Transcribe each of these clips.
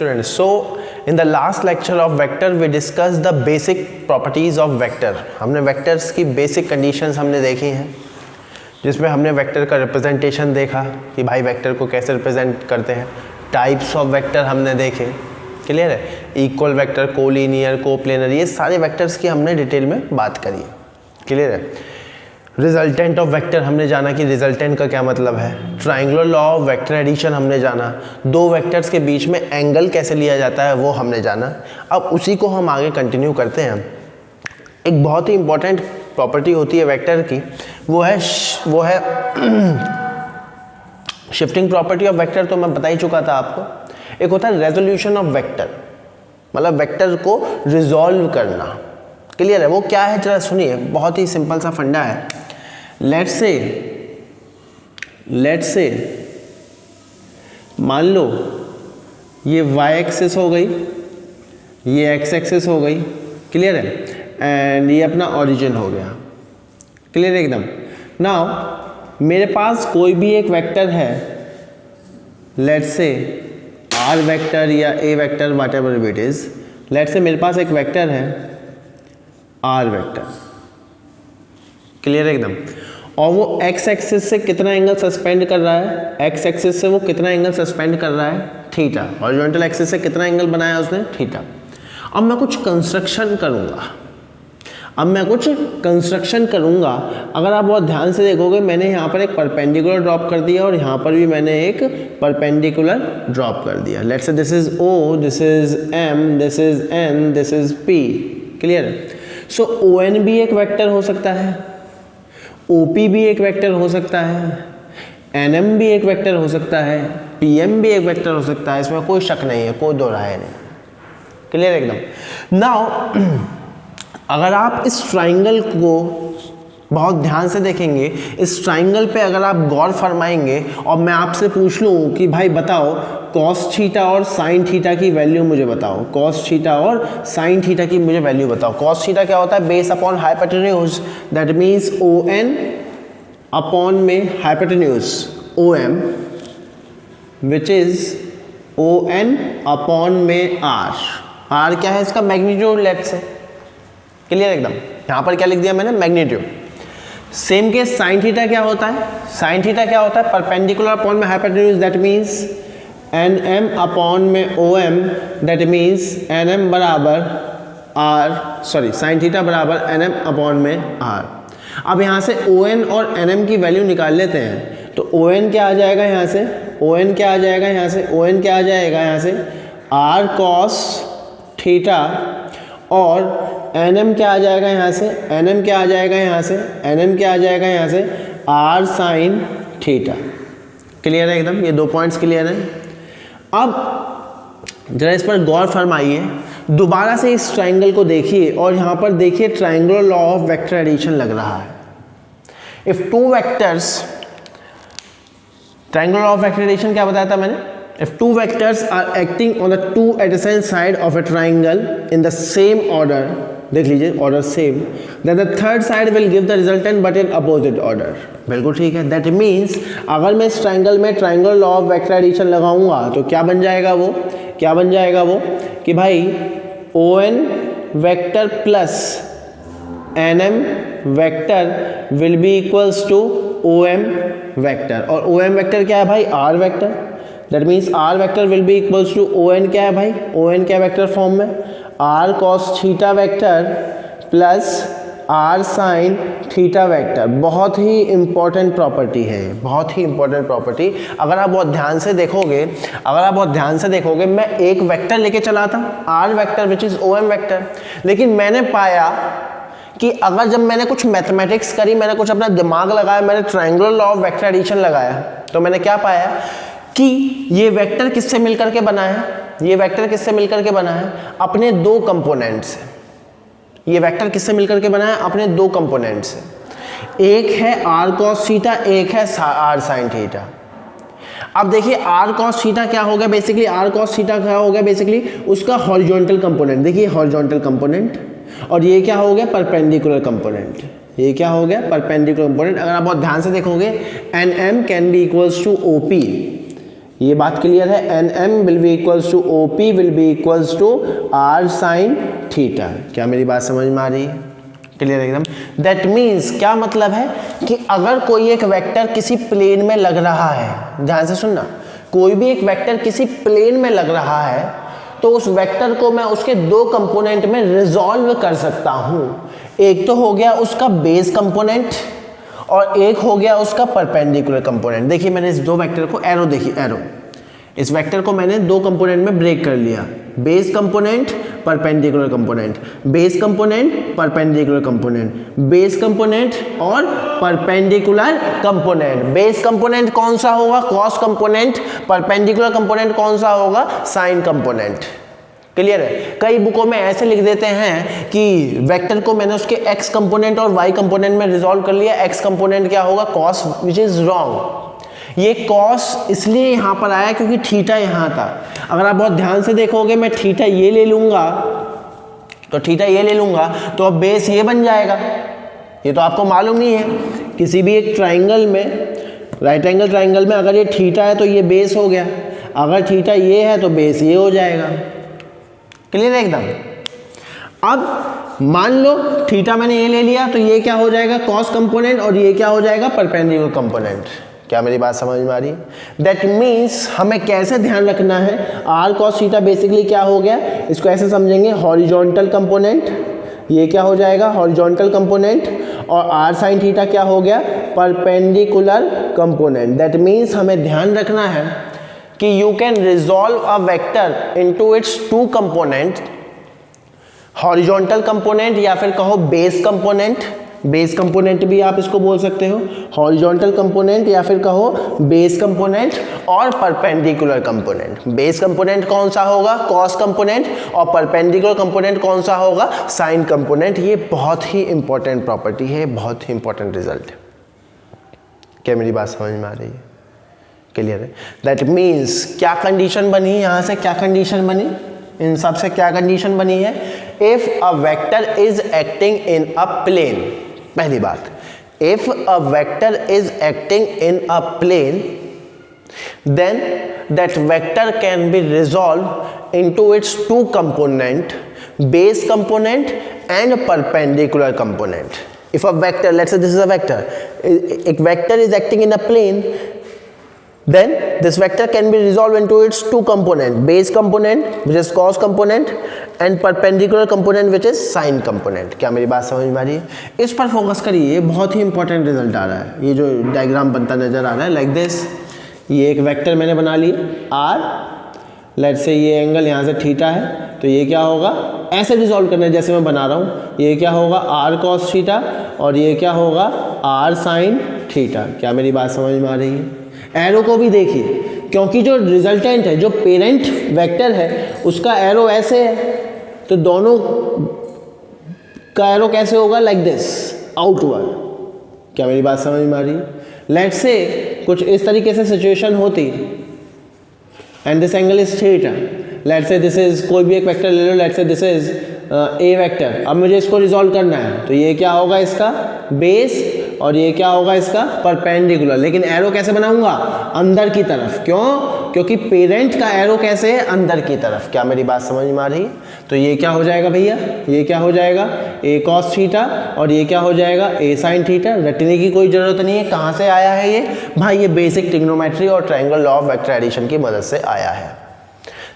students, so in the last lecture of vector we discussed the basic properties of vector. हमने vectors की basic conditions हमने देखी हैं, जिसमें हमने vector का representation देखा कि भाई vector को कैसे represent करते हैं, types of vector हमने देखे, क्लियर है, इक्वल वेक्टर, कोलिनियर, कोप्लेनर, ये सारे वेक्टर्स की हमने डिटेल में बात करी है, क्लियर है। रिजल्टेंट ऑफ वेक्टर हमने जाना कि रिजल्टेंट का क्या मतलब है, triangular law of vector addition हमने जाना, दो वेक्टर्स के बीच में एंगल कैसे लिया जाता है वो हमने जाना। अब उसी को हम आगे कंटिन्यू करते हैं। एक बहुत ही इंपॉर्टेंट प्रॉपर्टी होती है वेक्टर की, वो है शिफ्टिंग प्रॉपर्टी ऑफ वेक्टर, तो मैं बता ही चुका था आपको। एक होता है रेजोल्यूशन ऑफ वेक्टर, मतलब वेक्टर को रिजॉल्व करना, क्लियर है। वो क्या है जरा सुनिए, बहुत ही सिंपल सा फंडा है। लेट्स से मान लो ये y एक्सिस हो गई, ये x एक्सिस हो गई, क्लियर है, एंड ये अपना ओरिजिन हो गया, क्लियर है एकदम। नाउ मेरे पास कोई भी एक वेक्टर है, लेट्स से r वेक्टर या a vector, what ever it is, let's say मेरे पास एक वेक्टर है r वेक्टर, क्लियर है एकदम, और वो x एक्सिस से कितना एंगल सस्पेंड कर रहा है, x एक्सिस से वो कितना एंगल सस्पेंड कर रहा है, थीटा, हॉरिजॉन्टल एक्सिस से कितना एंगल बनाया उसने, थीटा। अब मैं कुछ कंस्ट्रक्शन करूंगा, अगर आप बहुत ध्यान से देखोगे मैंने यहाँ पर एक परपेंडिकुलर ड्रॉप कर दिया और यहाँ पर भी मैंने एक परपेंडिकुलर ड्रॉप कर दिया। Let's say this is O, this is M, this is N, this is P, clear है। सो ON भी एक वेक्टर हो सकता है, OP भी एक वेक्टर हो सकता है, NM भी एक वेक्टर हो सकता है, PM भी एक वेक्टर हो सकता है, इसमें कोई शक नहीं है, कोई दो राय नहीं, क्लियर एकदम। नाउ अगर आप इस ट्राइंगल को बहुत ध्यान से देखेंगे, इस ट्राइंगल पे अगर आप गौर फरमाएंगे और मैं आपसे पूछ लूँ कि भाई बताओ कॉस थीटा और साइन थीटा की वैल्यू मुझे बताओ, कॉस थीटा और साइन थीटा की मुझे वैल्यू बताओ। कॉस थीटा क्या होता है, base upon hypotenuse, that means ON upon में hypotenuse OM, which is ON upon में R क्या है इसका मैग्नीट्यूड, लेट्स से, क्लियर एकदम। यहाँ पर क्या लिख दिया मैंने, magnitude. Same case sign theta क्या होता है, साइन थीटा क्या होता है, परपेंडिकुलर अपॉन में hypotenuse, that means NM upon में OM, दैट मीन्स NM बराबर R, सॉरी साइन थीटा बराबर NM अपॉन में R। अब यहाँ से ON और NM की वैल्यू निकाल लेते हैं, तो ON क्या आ जाएगा यहाँ से, ON क्या आ जाएगा यहाँ से, ON क्या आ जाएगा यहाँ से, R cos थीटा, और NM क्या आ जाएगा यहाँ से, NM क्या आ जाएगा यहाँ से, NM क्या आ जाएगा यहाँ से, R sin थीटा, क्लियर है एकदम। ये दो पॉइंट्स क्लियर हैं। अब जरा इस पर गौर फरमाइए, दोबारा से इस ट्राइंगल को देखिए और यहाँ पर देखिए triangular law of vector addition लग रहा है। If two vectors, triangular law of vector addition क्या बताया था मैंने, if two vectors are acting on the two adjacent side of a triangle in the same order, देख लीजिए order same, then the third side will give the resultant but in opposite order, बिल्कुल ठीक है। that means अगर मैं इस triangle में triangular law of vector addition लगाऊंगा तो क्या बन जाएगा वो, क्या बन जाएगा वो कि भाई ON vector plus NM vector will be equals to OM vector, और OM वेक्टर क्या है भाई, R vector, that means R vector will be equals to ON क्या है भाई, ON क्या वेक्टर फॉर्म में, R cos theta vector plus R sin theta vector. बहुत ही इंपॉर्टेंट प्रॉपर्टी है, बहुत ही इंपॉर्टेंट प्रॉपर्टी। अगर आप बहुत ध्यान से देखोगे, मैं एक वेक्टर लेके चला था R vector which is OM vector, लेकिन मैंने पाया कि अगर जब मैंने कुछ मैथमेटिक्स करी, मैंने कुछ अपना दिमाग लगाया, मैंने triangular law of vector addition लगाया, तो मैंने क्या पाया कि ये वेक्टर किससे मिलकर के बना है, ये वेक्टर किससे मिलकर के बना है, अपने दो कंपोनेंट से। ये वेक्टर किससे मिलकर के बना है, अपने दो कंपोनेंट से। एक है R cos थीटा, एक है R sin थीटा। अब देखिए R cos थीटा क्या हो गया बेसिकली, R cos थीटा क्या हो गया बेसिकली, उसका हॉरिजॉन्टल कंपोनेंट, देखिए हॉरिजॉन्टल कंपोनेंट, और ये क्या हो गया, परपेंडिकुलर कंपोनेंट। ये क्या हो गया, परपेंडिकुलर कंपोनेंट। अगर आप बहुत ध्यान से देखोगे, NM can be equals to OP, ये बात क्लियर है, N M will be equals to O P will be equals to R sine theta. क्या मेरी बात समझ में आ रही है? क्लियर एकदम। दैट मीन्स क्या मतलब है कि अगर कोई एक वेक्टर किसी प्लेन में लग रहा है, ध्यान से सुनना, कोई भी एक वेक्टर किसी प्लेन में लग रहा है तो उस वेक्टर को मैं उसके दो कंपोनेंट में रिजॉल्व कर सकता हूं। एक तो हो गया उसका बेस कंपोनेंट और एक हो गया उसका परपेंडिकुलर कंपोनेंट। देखिए मैंने इस दो वेक्टर को एरो, देखिए एरो, इस वेक्टर को मैंने दो कंपोनेंट में ब्रेक कर लिया, base component perpendicular component, base component perpendicular component, base component और परपेंडिकुलर कंपोनेंट। बेस कंपोनेंट कौन सा होगा? Cos component. परपेंडिकुलर कंपोनेंट कौन सा होगा? Sign component. क्लियर है? कई बुकों में ऐसे लिख देते हैं कि वेक्टर को मैंने उसके एक्स कंपोनेंट और वाई कंपोनेंट में रिजॉल्व कर लिया, एक्स कंपोनेंट क्या होगा? Cos, which is wrong. ये कॉस इसलिए यहाँ पर आया क्योंकि थीटा यहाँ था। अगर आप बहुत ध्यान से देखोगे, मैं थीटा ये ले लूंगा तो थीटा ये ले लूंगा तो अब बेस ये बन जाएगा। ये तो आपको मालूम ही है, किसी भी एक ट्राइंगल में, राइट एंगल ट्राइंगल में अगर ये थीटा है तो ये बेस हो गया, अगर थीटा ये है तो बेस ये हो जाएगा। क्लियर है एकदम? अब मान लो थीटा मैंने ये ले लिया तो ये क्या हो जाएगा? कॉस कंपोनेंट, और ये क्या हो जाएगा? Perpendicular component. क्या मेरी बात समझ में आ रही है? दैट मीन्स हमें कैसे ध्यान रखना है, आर कॉस थीटा बेसिकली क्या हो गया, इसको ऐसे समझेंगे हॉरिजॉन्टल कंपोनेंट, ये क्या हो जाएगा? हॉरिजॉन्टल कंपोनेंट, और आर साइन थीटा क्या हो गया? Perpendicular component. दैट मीन्स हमें ध्यान रखना है कि you can resolve a vector into its two component, horizontal component या फिर कहो बेस कंपोनेंट, बेस कंपोनेंट भी आप इसको बोल सकते हो, हॉरिजॉन्टल कंपोनेंट या फिर कहो बेस कंपोनेंट और परपेंडिकुलर कंपोनेंट। बेस कंपोनेंट कौन सा होगा? कॉस कंपोनेंट, और परपेंडिकुलर कंपोनेंट कौन सा होगा? Sign component. ये बहुत ही इंपॉर्टेंट प्रॉपर्टी है, बहुत ही इंपॉर्टेंट रिजल्ट है। क्या मेरी बात समझ में आ रही है? क्लियर है? दैट मीन्स क्या कंडीशन बनी यहाँ से, क्या कंडीशन बनी, इन सब से क्या कंडीशन बनी है? If a vector is acting in a plane, पहली बात, if a vector is acting in a plane then that vector can be resolved into its two component, base component and perpendicular component. If a vector, let's say this is a vector, a vector is acting in a plane, then this vector can be resolved into its two component, base component which is cos component and perpendicular component which is sin component. क्या मेरी बात समझ में आ रही है? इस पर फोकस करिए, ये बहुत ही इंपॉर्टेंट रिजल्ट आ रहा है। ये जो डायग्राम बनता नजर आ रहा है लाइक दिस, ये एक वेक्टर मैंने बना लिया आर, लेट्स से ये एंगल यहाँ से थीटा है, तो ये क्या होगा? ऐसे रिजॉल्व करना है जैसे मैं बना रहा हूँ, ये क्या होगा? आर कॉस थीटा, और ये क्या होगा? R sine theta. क्या मेरी बात समझ में आ रही है? एरो को भी देखिए, क्योंकि जो रिजल्टेंट है, जो पेरेंट वेक्टर है, उसका एरो ऐसे है, तो दोनों का एरो कैसे होगा? Like this, outward. क्या मेरी बात समझ में आ रही है? लेट्स से कुछ इस तरीके से सिचुएशन होती, and this angle is theta, let's say this is, कोई भी एक वेक्टर ले लो, let's say this is a vector. अब मुझे इसको रिजॉल्व करना है, तो ये क्या होगा? इसका बेस, और ये क्या होगा? इसका परपेंडिकुलर। लेकिन एरो कैसे बनाऊंगा? अंदर की तरफ। क्यों? क्योंकि पेरेंट का एरो कैसे है? अंदर की तरफ। क्या मेरी बात समझ में आ रही है? तो ये क्या हो जाएगा भैया? ये क्या हो जाएगा? ए कॉस थीटा, और ये क्या हो जाएगा? ए साइन थीटा। रटने की कोई जरूरत नहीं है, कहाँ से आया है ये भाई? ये बेसिक ट्रिग्नोमेट्री और triangle law of vector addition की मदद से आया है।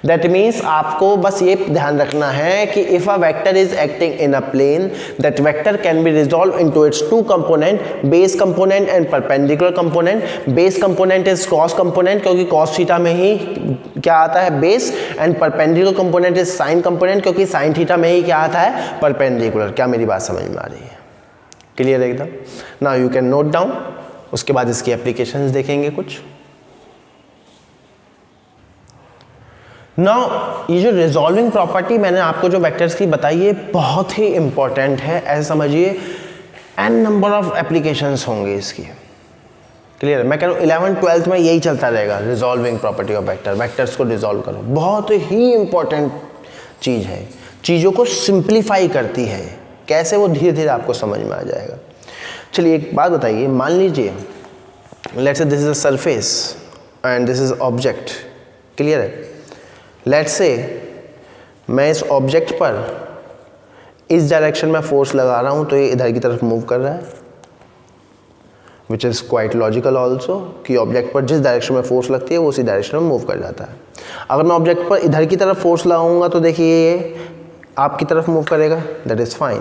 दैट मीन्स आपको बस ये ध्यान रखना है कि if a vector is acting in a plane, that vector can be resolve into its two component, base component and perpendicular component. Base component is cos component, क्योंकि कॉस थीटा में ही क्या आता है? Base. And perpendicular component is sine component, क्योंकि sine theta में ही क्या आता है? परपेंडिकुलर। क्या मेरी बात समझ में आ रही है? क्लियर है एकदम? Now you can note down, उसके बाद इसकी एप्लीकेशंस देखेंगे कुछ। नाउ ये जो रिजॉल्विंग प्रॉपर्टी मैंने आपको जो वेक्टर्स की बताई है, बहुत ही इंपॉर्टेंट है। ऐसे समझिए एन नंबर ऑफ एप्लीकेशंस होंगे इसकी। क्लियर है? मैं कह रहा हूँ 11th 12th में यही चलता रहेगा, resolving property of vector, vectors को रिजॉल्व करो। बहुत ही इंपॉर्टेंट चीज़ है, चीज़ों को सिंप्लीफाई करती है। कैसे? वो धीरे धीरे आपको समझ में आ जाएगा। चलिए एक बात बताइए, मान लीजिए let's say this is a surface, and this is object, clear है। लेट्स से मैं इस ऑब्जेक्ट पर इस डायरेक्शन में फोर्स लगा रहा हूँ तो ये इधर की तरफ मूव कर रहा है, which is quite logical also कि ऑब्जेक्ट पर जिस डायरेक्शन में फोर्स लगती है वो उसी डायरेक्शन में मूव कर जाता है। अगर मैं ऑब्जेक्ट पर इधर की तरफ फोर्स लगाऊंगा तो देखिए ये आपकी तरफ मूव करेगा, दैट इज़ फाइन।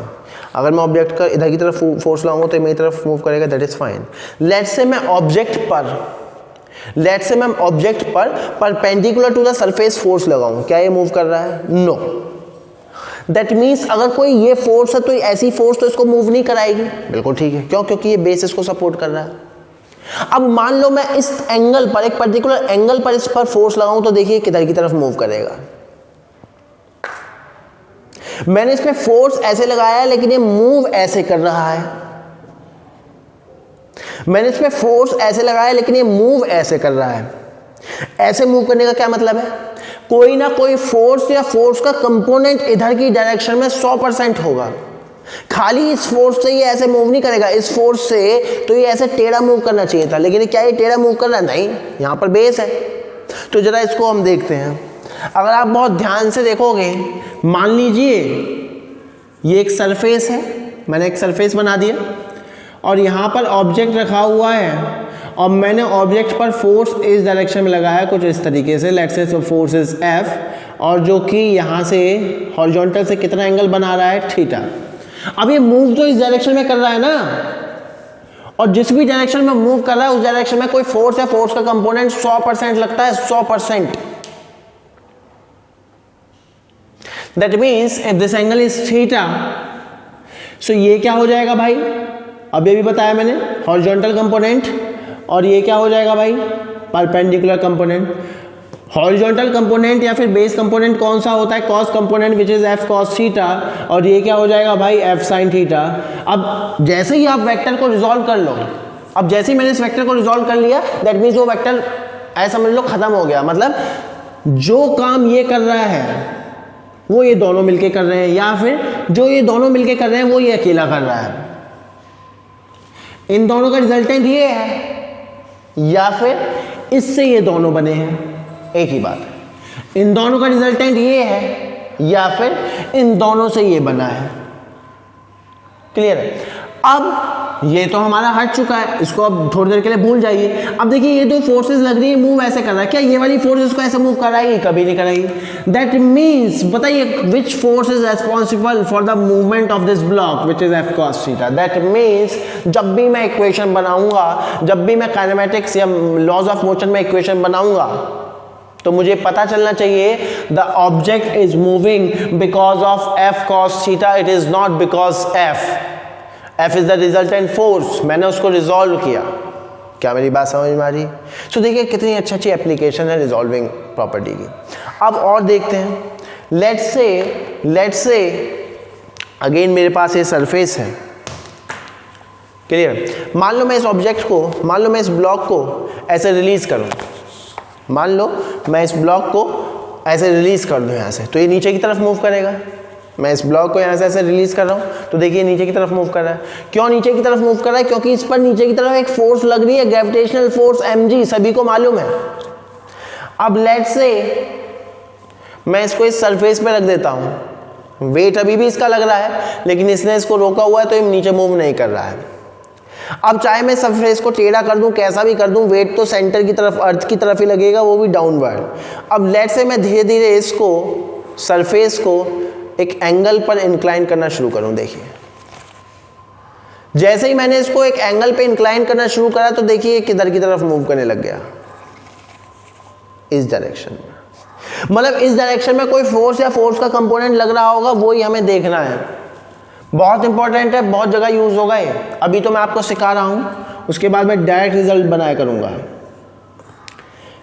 अगर मैं ऑब्जेक्ट का इधर की तरफ फोर्स लगाऊंगा तो मेरी तरफ मूव करेगा, that is fine. Let's say मैं ऑब्जेक्ट पर perpendicular to the surface force लगाऊं, क्या ये मूव कर रहा है? नो। दैट मीन्स अगर कोई ये फोर्स है तो ऐसी फोर्स तो इसको मूव नहीं कराएगी, बिल्कुल ठीक है। क्यों? क्योंकि ये बेस इसको सपोर्ट कर रहा है। अब मान लो मैं इस एंगल पर, एक पर्टिकुलर एंगल पर इस पर फोर्स लगाऊं तो देखिए किधर की तरफ मूव करेगा। मैंने इसमें फोर्स ऐसे लगाया है लेकिन ये मूव ऐसे कर रहा है। मैंने इसमें फोर्स ऐसे लगाया लेकिन ये मूव ऐसे कर रहा है। ऐसे मूव करने का क्या मतलब है? कोई ना कोई फोर्स या फोर्स का कंपोनेंट इधर की डायरेक्शन में 100% होगा। खाली इस फोर्स से ये ऐसे मूव नहीं करेगा, इस फोर्स से तो ये ऐसे टेढ़ा मूव करना चाहिए था, लेकिन क्या ये टेढ़ा मूव कर रहा है? नहीं, यहाँ पर बेस है। तो जरा इसको हम देखते हैं। अगर आप बहुत ध्यान से देखोगे, मान लीजिए ये एक सरफेस है, मैंने एक सरफेस बना दिया और यहाँ पर ऑब्जेक्ट रखा हुआ है और मैंने ऑब्जेक्ट पर फोर्स इस डायरेक्शन में लगाया कुछ इस तरीके से, let's say force is F, और जो कि यहाँ से हॉरिजॉन्टल से कितना एंगल बना रहा है? थीटा। अब ये मूव तो इस डायरेक्शन में कर रहा है ना, और जिस भी डायरेक्शन में मूव कर रहा है उस डायरेक्शन में कोई फोर्स या फोर्स का कंपोनेंट 100% लगता है, 100%। That means if this angle is theta, so ये क्या हो जाएगा भाई? अब ये भी बताया मैंने, हॉरिजॉन्टल कंपोनेंट, और ये क्या हो जाएगा भाई? Perpendicular component. हॉरिजॉन्टल कंपोनेंट या फिर बेस कंपोनेंट कौन सा होता है? Cos component, which is F cos theta, और ये क्या हो जाएगा भाई? F sin theta. अब जैसे ही आप वेक्टर को रिजॉल्व कर लो, अब जैसे ही मैंने इस वेक्टर को रिजॉल्व कर लिया, दैट मीन्स वो वेक्टर ऐसा समझ लो खत्म हो गया। मतलब जो काम ये कर रहा है वो ये दोनों मिलके कर रहे हैं, या फिर जो ये दोनों मिलके कर रहे हैं वो ये अकेला कर रहा है। इन दोनों का रिजल्टेंट ये है, या फिर इससे ये दोनों बने हैं, एक ही बात है। इन दोनों का रिजल्टेंट ये है, या फिर इन दोनों से ये बना है। क्लियर है? अब ये तो हमारा हट चुका है, इसको अब थोड़ी देर के लिए भूल जाइए। अब देखिए ये दो फोर्सेस लग रही है, मूव ऐसे कर रहा है, क्या ये वाली फोर्स इसको ऐसे मूव कराएगी? कभी नहीं कराएगी। दैट मीन्स बताइए which force is responsible for the movement of this block, which is F cos theta. That means जब भी मैं इक्वेशन बनाऊंगा, जब भी मैं काइनेमेटिक्स या लॉज ऑफ मोशन में इक्वेशन बनाऊंगा, तो मुझे पता चलना चाहिए the object is moving because of F cos theta, it is not because F is the resultant force. मैंने उसको रिजॉल्व किया। क्या मेरी बात समझ में आ रही? तो देखिए कितनी अच्छी एप्लीकेशन है रिजॉल्विंग प्रॉपर्टी की। अब और देखते हैं। लेट्स से अगेन मेरे पास ये सरफेस है, क्लियर? मान लो मैं इस ऑब्जेक्ट को, मान लो मैं इस ब्लॉक को ऐसे रिलीज करूं, मान लो मैं इस ब्लॉक को ऐसे रिलीज कर दूं यहाँ से, तो ये नीचे की तरफ मूव करेगा। मैं इस ब्लॉक को यहाँ से ऐसे रिलीज कर रहा हूँ तो देखिए नीचे की तरफ मूव कर रहा है। क्यों नीचे की तरफ मूव कर रहा है? क्योंकि इस पर नीचे की तरफ एक फोर्स लग रही है, ग्रेविटेशनल फोर्स mg, सभी को मालूम है। अब लेट्स से मैं इसको इस सरफेस पे रख देता हूँ, वेट अभी भी इसका लग रहा है लेकिन इसने इसको रोका हुआ है तो ये नीचे मूव नहीं कर रहा है। अब चाहे मैं सरफेस को टेढ़ा कर दूं, कैसा भी कर दूं, वेट तो सेंटर की तरफ, अर्थ की तरफ ही लगेगा, वो भी डाउनवर्ड। अब लेट्स से मैं धीरे धीरे इसको, सरफेस को एक एंगल पर इंक्लाइन करना शुरू करूं। देखिए जैसे ही मैंने इसको एक एंगल पे इंक्लाइन करना शुरू करा तो देखिए किधर की तरफ मूव करने लग गया, इस डायरेक्शन में। मतलब इस डायरेक्शन में कोई फोर्स या फोर्स का कंपोनेंट लग रहा होगा, वो ही हमें देखना है। बहुत इंपॉर्टेंट है, बहुत जगह यूज होगा ये। अभी तो मैं आपको सिखा रहा हूं, उसके बाद मैं डायरेक्ट रिजल्ट बनाया करूंगा।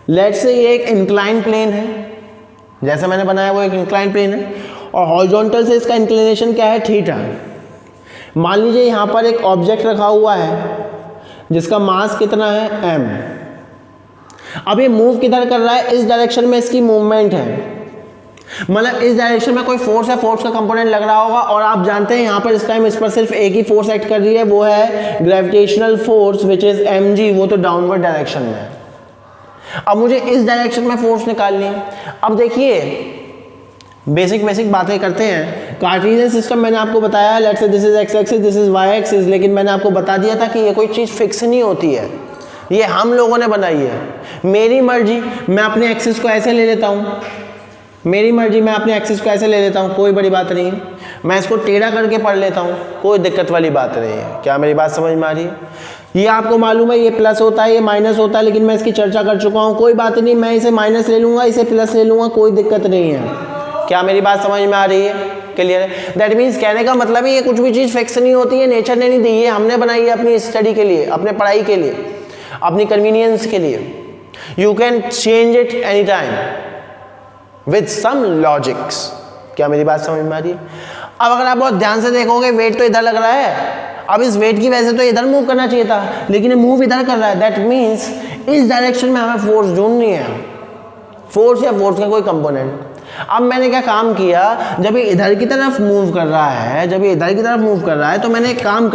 लेट्स से ये एक इंक्लाइन प्लेन है, जैसे मैंने बनाया वो एक इंक्लाइन प्लेन है, और हॉरिजॉन्टल से इसका इंक्लिनेशन क्या है? थीटा। मान लीजिए यहाँ पर एक ऑब्जेक्ट रखा हुआ है जिसका मास कितना है? m। अब ये मूव किधर कर रहा है? इस डायरेक्शन में इसकी मूवमेंट है, मतलब इस डायरेक्शन में कोई फोर्स है, फोर्स का कंपोनेंट लग रहा होगा। और आप जानते हैं यहाँ पर इस टाइम इस पर सिर्फ एक ही फोर्स एक्ट कर रही है, वो है gravitational force which is mg, वो तो डाउनवर्ड डायरेक्शन में है। अब मुझे इस डायरेक्शन में फोर्स निकालनी है। अब देखिए बेसिक बातें करते हैं। कार्टेशियन सिस्टम मैंने आपको बताया, let's say this is X axis, this is Y axis, लेकिन मैंने आपको बता दिया था कि ये कोई चीज़ फिक्स नहीं होती है, ये हम लोगों ने बनाई है। मेरी मर्जी, मैं अपने एक्सिस को ऐसे ले लेता हूँ, मेरी मर्जी मैं अपने एक्सिस को ऐसे ले लेता हूँ, कोई बड़ी बात नहीं है। मैं इसको टेढ़ा करके पढ़ लेता हूँ, कोई दिक्कत वाली बात नहीं है। क्या मेरी बात समझ में आ रही है? ये आपको मालूम है ये प्लस होता है, ये माइनस होता है, लेकिन मैं इसकी चर्चा कर चुका हूँ, कोई बात नहीं, मैं इसे माइनस ले लूँगा, इसे प्लस ले लूँगा, कोई दिक्कत नहीं है। क्या मेरी बात समझ में आ रही है? क्लियर है? दैट मीन्स कहने का मतलब है ये कुछ भी चीज़ फिक्स नहीं होती है, नेचर ने नहीं दी है, हमने बनाई है अपनी स्टडी के लिए, अपने पढ़ाई के लिए, अपनी कन्वीनियंस के लिए। You can change it any time with some logics. क्या मेरी बात समझ में आ रही है? अब अगर आप बहुत ध्यान से देखोगे, वेट तो इधर लग रहा है, अब इस वेट की वजह से तो इधर मूव करना चाहिए था, लेकिन ये मूव इधर कर रहा है। दैट मीन्स इस डायरेक्शन में हमें फोर्स ढूंढनी है, फोर्स या फोर्स का कोई कंपोनेंट। अब मैंने क्या काम किया, जब ये इधर की तरफ मूव कर रहा है, जब ये इधर की तरफ मूव कर रहा है, तो मैंने एक काम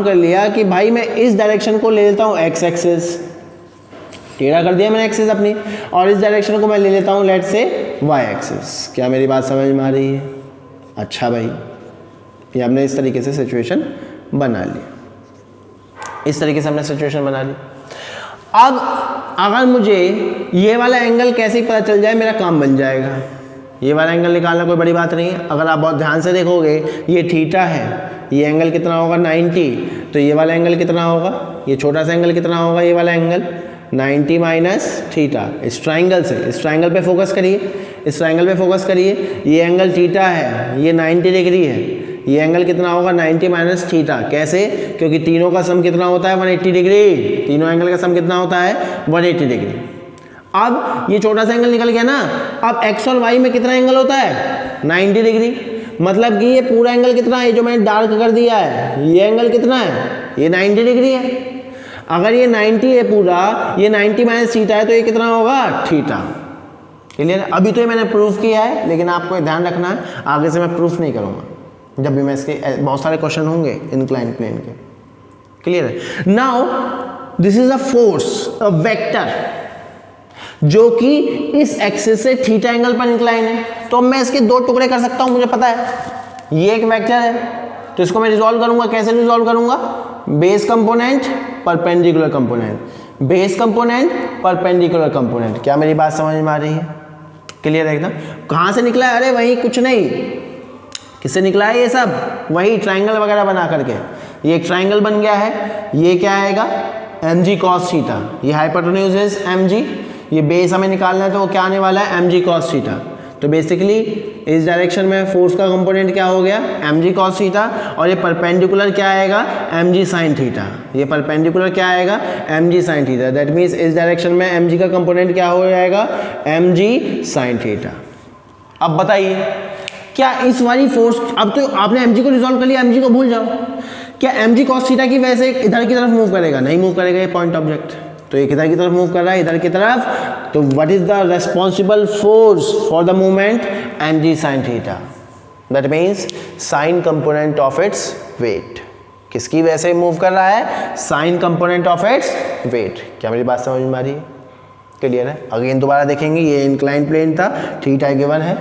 कर लिया कि भाई मैं इस डायरेक्शन को ले लेता हूँ एक्स एक्सिस, टेढ़ा कर दिया मैंने एक्सिस अपनी, और इस डायरेक्शन को मैं ले लेता हूँ लेट्स से वाई एक्सिस। क्या मेरी बात समझ में आ रही है? अच्छा भाई, ये हमने इस तरीके से सिचुएशन बना ली, इस तरीके से हमने सिचुएशन बना ली। अब अगर मुझे ये वाला एंगल कैसे पता चल जाए, मेरा काम बन जाएगा। ये वाला एंगल निकालना कोई बड़ी बात नहीं है। अगर आप बहुत ध्यान से देखोगे, ये थीटा है, ये एंगल कितना होगा 90, तो ये वाला एंगल कितना होगा, ये छोटा सा एंगल कितना होगा, ये वाला एंगल 90 माइनस थीटा। इस ट्राइंगल से, इस ट्राइंगल पे फोकस करिए, इस ट्राइंगल पे फोकस करिए। ये एंगल थीटा है, ये 90 डिग्री है, ये एंगल कितना होगा 90 माइनस थीटा। कैसे? क्योंकि तीनों का सम कितना होता है 180 डिग्री, तीनों एंगल का सम कितना होता है 180 डिग्री। अब ये छोटा सा एंगल निकल गया ना, अब एक्स और वाई में कितना एंगल होता है 90 डिग्री, मतलब कि ये पूरा एंगल कितना है, जो मैंने डार्क कर दिया है, ये एंगल कितना है, ये 90 डिग्री है। अगर ये 90 है पूरा, ये 90 माइनस थीटा है, तो ये कितना होगा थीटा। क्लियर? अभी तो ये मैंने प्रूफ किया है, लेकिन आपको ध्यान रखना है आगे से मैं प्रूफ नहीं करूँगा, जब भी मैं इसके बहुत सारे क्वेश्चन होंगे इंक्लाइन प्लेन के। क्लियर है? Now this is a force, a vector, जो कि इस एक्सिस से थीटा एंगल पर इंक्लाइन है। तो मैं इसके दो टुकड़े कर सकता हूं, मुझे पता है ये एक वेक्टर है, तो इसको मैं रिजॉल्व करूंगा। कैसे रिजॉल्व करूंगा? Base component, perpendicular component, base component, perpendicular component. क्या मेरी बात समझ में आ रही है? क्लियर है एकदम? कहां से निकला है? अरे वही, कुछ नहीं, किससे निकला है ये सब? वही ट्राइंगल वगैरह बना करके ये एक ट्राइंगल बन गया है। ये क्या आएगा? mg cos theta. ये हाइपोटेन्यूज इज mg, ये बेस हमें निकालना है, तो वो क्या आने वाला है mg cos थीटा। तो बेसिकली इस डायरेक्शन में फोर्स का कंपोनेंट क्या हो गया mg cos थीटा, और ये परपेंडिकुलर क्या आएगा mg sin थीटा। ये परपेंडिकुलर क्या आएगा mg sin theta. That means इस डायरेक्शन में mg का कंपोनेंट क्या हो जाएगा mg sin थीटा। अब बताइए क्या इस वाली फोर्स, अब तो आपने mg को रिजॉल्व कर लिया, mg को भूल जाओ, क्या mg cos थीटा की वजह से इधर की तरफ मूव करेगा? नहीं मूव करेगा, ये पॉइंट ऑब्जेक्ट, तो ये किधर की तरफ मूव कर रहा है? इधर की तरफ। तो what is the responsible force for the movement? mg sin theta. That means sign component of its wait. किसकी वजह से मूव कर रहा है? Sign component of its wait. क्या मेरी बात समझ में आ रही है? क्लियर है? अगेन दोबारा देखेंगे, ये इंक्लाइन प्लेन था, थीटा गिवन है,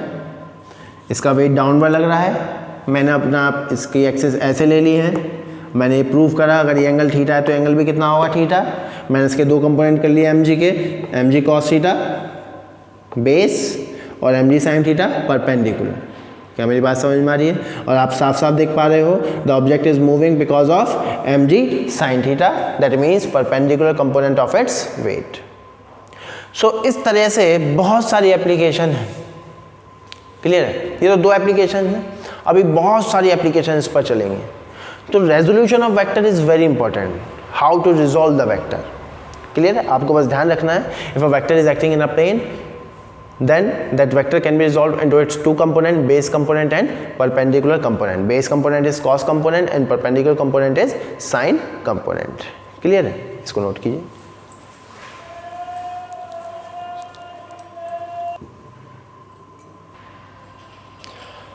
इसका वेट डाउनवर्ड लग रहा है, मैंने अपना इसकी एक्सिस ऐसे ले ली है, मैंने ये प्रूव करा अगर ये एंगल थीटा है तो एंगल भी कितना होगा थीटा। मैंने इसके दो कंपोनेंट कर लिए mg के, mg cos थीटा बेस और mg sin थीटा परपेंडिकुलर। क्या मेरी बात समझ में आ रही है? और आप साफ साफ देख पा रहे हो the object is moving because of mg sin theta, that means perpendicular component of its weight. So इस तरह से बहुत सारी एप्लीकेशन है। क्लियर है? ये तो दो एप्लीकेशन है, अभी बहुत सारी एप्लीकेशन इस पर चलेंगे। तो resolution of vector is very important, how to resolve the vector. Clear है? आपको बस ध्यान रखना है, if a vector is acting in a plane then that vector can be resolved into its two component, base component and perpendicular component. Base component is cos component and perpendicular component is sin component. Clear है? इसको note कीजिए।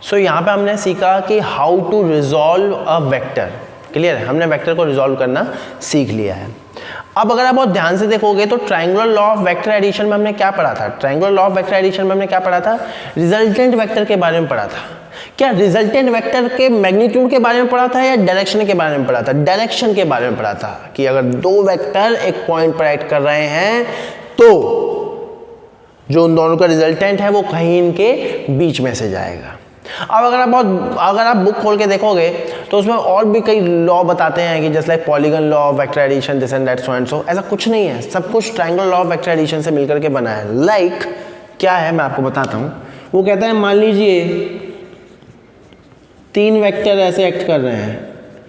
सो यहाँ पे हमने सीखा कि how to resolve a vector. Clear है? हमने वेक्टर को रिजॉल्व करना सीख लिया है। अब अगर आप बहुत ध्यान से देखोगे तो triangular law of vector addition में हमने क्या पढ़ा था, triangular law of vector addition में हमने क्या पढ़ा था, रिजल्टेंट वेक्टर के बारे में पढ़ा था। क्या रिजल्टेंट वेक्टर के मैग्नीट्यूड के बारे में पढ़ा था या डायरेक्शन के बारे में पढ़ा था, डायरेक्शन के बारे में पढ़ा था कि अगर दो वेक्टर एक पॉइंट पर एक्ट कर रहे हैं तो जो उन दोनों का रिजल्टेंट है वो कहीं इनके बीच में से जाएगा। अब अगर आप बुक खोल के देखोगे तो उसमें और भी कई लॉ बताते हैं कि जैसे like polygon law of vector addition this and that so and so, ऐसा कुछ नहीं है, सब कुछ triangular law of vector addition से मिलकर के बना है। लाइक क्या है मैं आपको बताता हूँ। वो कहता है मान लीजिए 3 वेक्टर ऐसे एक्ट कर रहे हैं,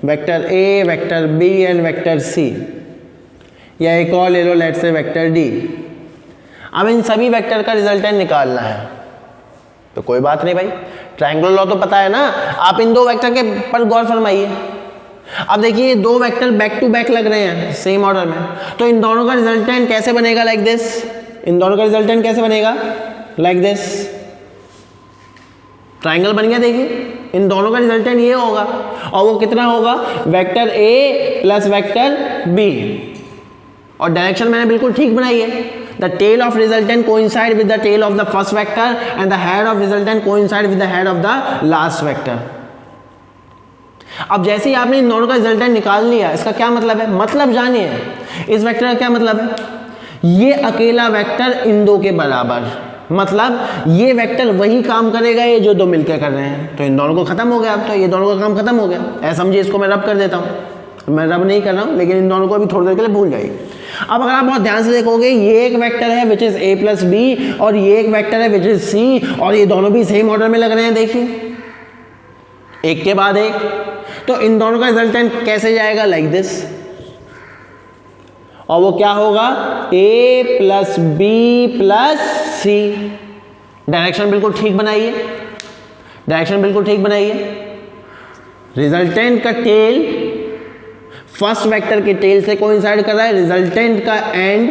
vector A, vector B and vector C, या एक और ले लो लेट्स से वेक्टर डी। अब इन सभी वेक्टर का रिजल्टेंट निकालना है, तो कोई बात नहीं भाई, ट्रायंगुलर लॉ तो पता है ना। आप इन दो वेक्टर के पर गौर फरमाइए। अब देखिए दो वेक्टर बैक टू बैक लग रहे हैं सेम ऑर्डर में, तो इन दोनों का रिजल्टेंट कैसे बनेगा, लाइक दिस। इन दोनों का रिजल्टेंट कैसे बनेगा, लाइक दिस। ट्रायंगल बन गया। देखिए इन दोनों का रिजल्टेंट ये होगा, और वो कितना होगा, vector A plus vector B, और डायरेक्शन मैंने बिल्कुल ठीक बनाई है। The tail of resultant coincide with the tail of the first vector and the head of resultant coincide with the head of the last vector. अब जैसे ही आपने इन दोनों का रिजल्टेंट निकाल लिया, इसका क्या मतलब है, मतलब जानिए इस वेक्टर का क्या मतलब है। ये अकेला वेक्टर इन दो के बराबर, मतलब ये वेक्टर वही काम करेगा ये जो दो मिलकर कर रहे हैं, तो इन दोनों को खत्म हो गया। अब तो ये दोनों का काम खत्म हो गया। ऐसा समझिए, इसको मैं रब कर देता हूँ, मैं रब नहीं कर रहा हूँ, लेकिन इन दोनों को अभी थोड़ी देर के लिए भूल जाइए। अब अगर आप बहुत ध्यान से देखोगे, ये एक वेक्टर है which is A plus B, और ये एक वेक्टर है विच इज सी, और ये दोनों भी सेम ऑर्डर में लग रहे हैं। देखिए एक के बाद एक, तो इन दोनों का रिजल्टेंट कैसे जाएगा, लाइक दिस। और वो क्या होगा, ए प्लस बी प्लस सी। डायरेक्शन बिल्कुल ठीक बनाइए, डायरेक्शन बिल्कुल ठीक बनाइए। रिजल्टेंट का टेल फर्स्ट वेक्टर के टेल से कोइंसाइड कर रहा है, रिजल्टेंट का एंड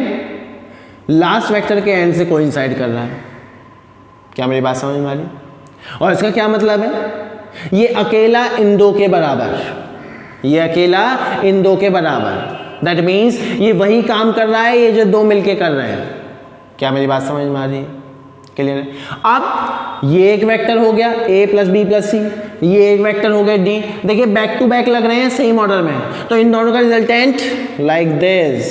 लास्ट वेक्टर के एंड से कोइंसाइड कर रहा है। क्या मेरी बात समझ में आ रही? और इसका क्या मतलब है, ये अकेला इन दो के बराबर, ये अकेला इन दो के बराबर, दैट मीन्स ये वही काम कर रहा है ये जो दो मिलके कर रहे हैं। क्या मेरी बात समझ में आ रही है? क्लियर है? अब ये एक वेक्टर हो गया a प्लस बी प्लस सी, ये एक वेक्टर हो गया d। देखिए बैक टू बैक लग रहे हैं सेम ऑर्डर में, तो इन दोनों का रिजल्टेंट लाइक दिस,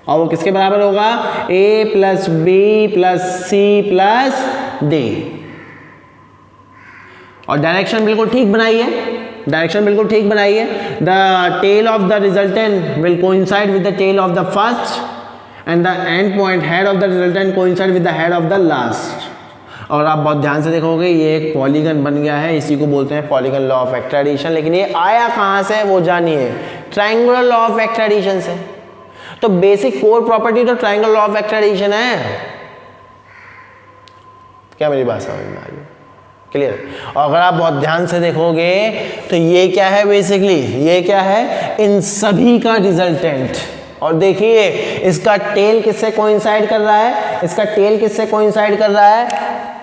और वो किसके बराबर होगा, a plus B plus C plus d। और डायरेक्शन बिल्कुल ठीक बनाइए, डायरेक्शन बिल्कुल ठीक बनाइए। The tail of the resultant will coincide with the tail of the first and the end point head of the resultant coincide with the head of the last। और आप बहुत ध्यान से देखोगे ये एक पॉलीगन बन गया है, इसी को बोलते हैं polygon law of vector addition. लेकिन ये आया कहाँ से वो जानिए, triangular law of vector addition से। तो बेसिक कोर प्रॉपर्टी तो triangular law of vector addition है। क्या मेरी बात समझ में आ रही है? क्लियर? और अगर आप बहुत ध्यान से देखोगे तो ये क्या है, बेसिकली ये क्या है, इन सभी का रिजल्टेंट। और देखिए इसका टेल किससे कोइंसाइड कर रहा है, इसका टेल किससे कोइंसाइड कर रहा है,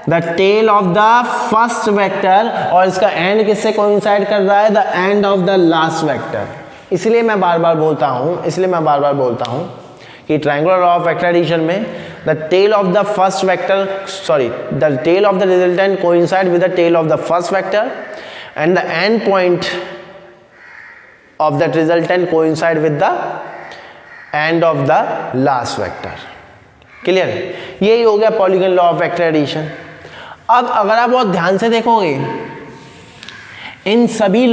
the tail of the first vector, और इसका एंड किससे कोइंसाइड कर रहा है, the end of the last vector. इसलिए मैं बार बार बोलता हूं कि triangular law of vector addition में the tail of the first vector, sorry the tail of the resultant coincide with the tail of the first vector, and the end point of that resultant coincide with the end of the last vector. Clear? यही हो गया polygon law of vector addition. अब अगर आप बहुत ध्यान से देखोगे इन सभी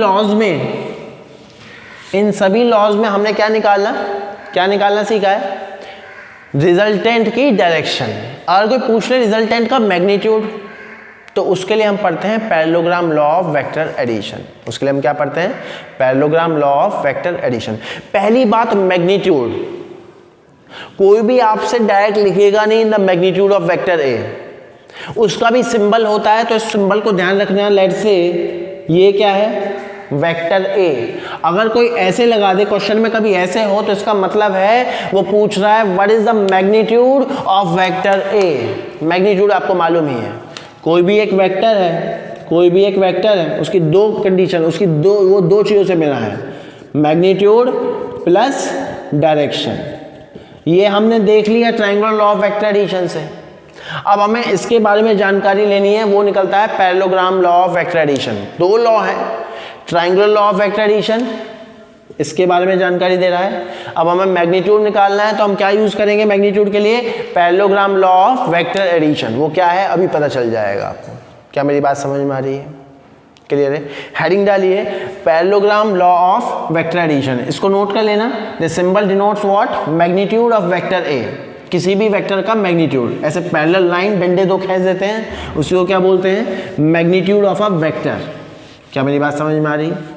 लॉज में हमने क्या निकालना सीखा है, रिजल्टेंट की डायरेक्शन। अगर कोई पूछ ले रिजल्टेंट का मैग्नीट्यूड, तो उसके लिए हम पढ़ते हैं parallelogram law of vector addition. उसके लिए हम क्या पढ़ते हैं, parallelogram law of vector addition. पहली बात, मैग्नीट्यूड कोई भी आपसे डायरेक्ट लिखेगा नहीं the magnitude of vector A, उसका भी सिंबल होता है, तो इस सिंबल को ध्यान रखना। लेट से ये क्या है, वेक्टर ए। अगर कोई ऐसे लगा दे क्वेश्चन में, कभी ऐसे हो, तो इसका मतलब है वो पूछ रहा है what is the magnitude of vector A. Magnitude आपको मालूम ही है, कोई भी एक वेक्टर है, उसकी दो कंडीशन, वो दो चीज़ों से मिला है, मैग्नीट्यूड प्लस डायरेक्शन। ये हमने देख लिया triangular law of vector addition से। अब हमें इसके बारे में जानकारी लेनी है, वो निकलता है parallelogram law of vector addition. दो लॉ है, triangular law of vector addition, इसके बारे में जानकारी दे रहा है। अब हमें मैग्नीट्यूड निकालना है, तो हम क्या यूज करेंगे मैग्नीट्यूड के लिए? Parallelogram law of vector addition. वो क्या है अभी पता चल जाएगा आपको। क्या मेरी बात समझ में आ रही है? क्लियर है? हेडिंग डालिए parallelogram law of vector addition. इसको नोट कर लेना। The symbol denotes what? Magnitude of vector A, किसी भी वेक्टर का मैग्नीट्यूड। ऐसे पैरेलल लाइन डंडे दो खींच देते हैं, उसी को क्या बोलते हैं? Magnitude of a vector. क्या मेरी बात समझ में आ रही है?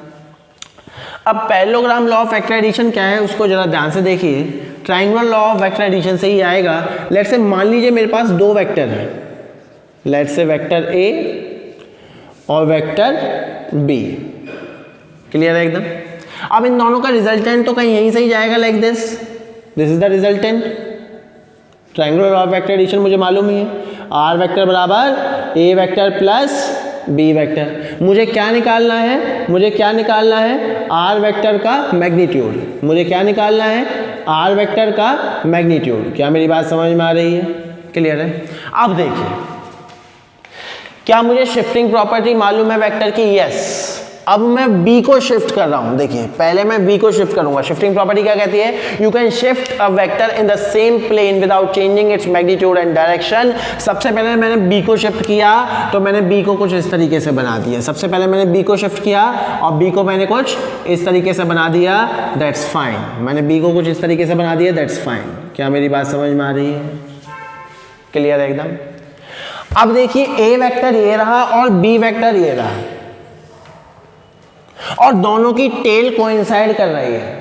अब parallelogram law of vector addition क्या है उसको जरा ध्यान से देखिए। Triangular law of vector addition से ही आएगा। लेट्स से मान लीजिए मेरे पास दो वेक्टर हैं, लेट्स से वेक्टर ए और वेक्टर बी। क्लियर है एकदम? अब इन दोनों का रिजल्टेंट तो कहीं यहीं से ही जाएगा, like this is the resultant. Triangular law of vector addition मुझे मालूम ही है, आर वेक्टर बराबर A vector plus B vector. मुझे क्या निकालना है? मुझे क्या निकालना है? आर वेक्टर का मैग्नीट्यूड। मुझे क्या निकालना है? आर वेक्टर का मैग्नीट्यूड। क्या मेरी बात समझ में आ रही है? क्लियर है? अब देखिए, क्या मुझे शिफ्टिंग प्रॉपर्टी मालूम है वेक्टर की? यस। अब मैं b को शिफ्ट कर रहा हूं। देखिए पहले मैं b को शिफ्ट करूंगा। शिफ्टिंग प्रॉपर्टी क्या कहती है? You can shift a vector in the same plane without changing its magnitude and direction. सबसे पहले मैंने b को शिफ्ट किया तो मैंने b को कुछ इस तरीके से बना दिया। सबसे पहले मैंने b को शिफ्ट किया और b को मैंने कुछ इस तरीके से बना दिया, दैट्स फाइन। मैंने b को कुछ इस तरीके से बना दिया, दैट्स फाइन। क्या मेरी बात समझ में आ रही है? क्लियर है एकदम? अब देखिए a वेक्टर ये रहा और b वेक्टर ये रहा, और दोनों की टेल कोइंसाइड कर रही है।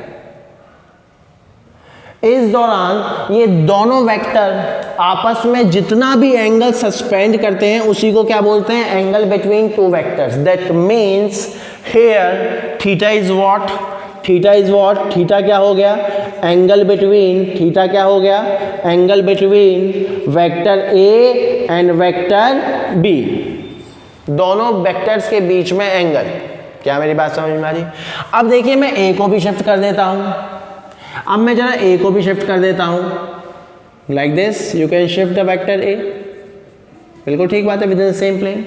इस दौरान ये दोनों वेक्टर आपस में जितना भी एंगल सस्पेंड करते हैं उसी को क्या बोलते हैं? Angle between two vectors. That means here theta is what? Theta is what? Theta क्या हो गया? Angle between. थीटा क्या हो गया? Angle between vector A and vector B. दोनों वेक्टर्स के बीच में एंगल। क्या मेरी बात समझ में आ रही? अब देखिए मैं ए को भी शिफ्ट कर देता हूं। अब मैं जरा ए को भी शिफ्ट कर देता हूं, like this you can shift the vector A. बिल्कुल ठीक बात है, within the same plane.